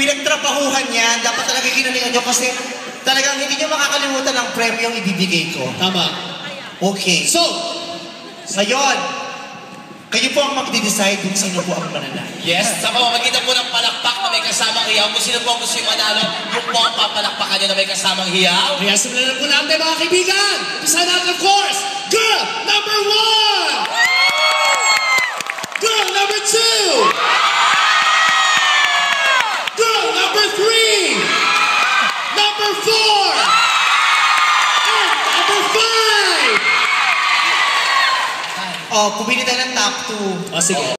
pinagtrapahuhan niya, dapat talaga ginalingan nyo kasi talagang hindi nyo makakalimutan ang premyong ibibigay ko. Tama. Okay. So, ngayon, kayo po ang magde-decide kung sino po ang mananalo. Yes, sa pamamagitan po ng palakpak na may kasamang hiyaw. Kung sino po ang gusto yung manalo, yung po ang papalakpakan niya na may kasamang hiyaw. kaya simulan na po natin mga kaibigan. Umpisa natin of course, girl number 1! Girl number 2! Girl number 3! Number 4! And number 5! Oh, pumili tayo ng top 2. O sige.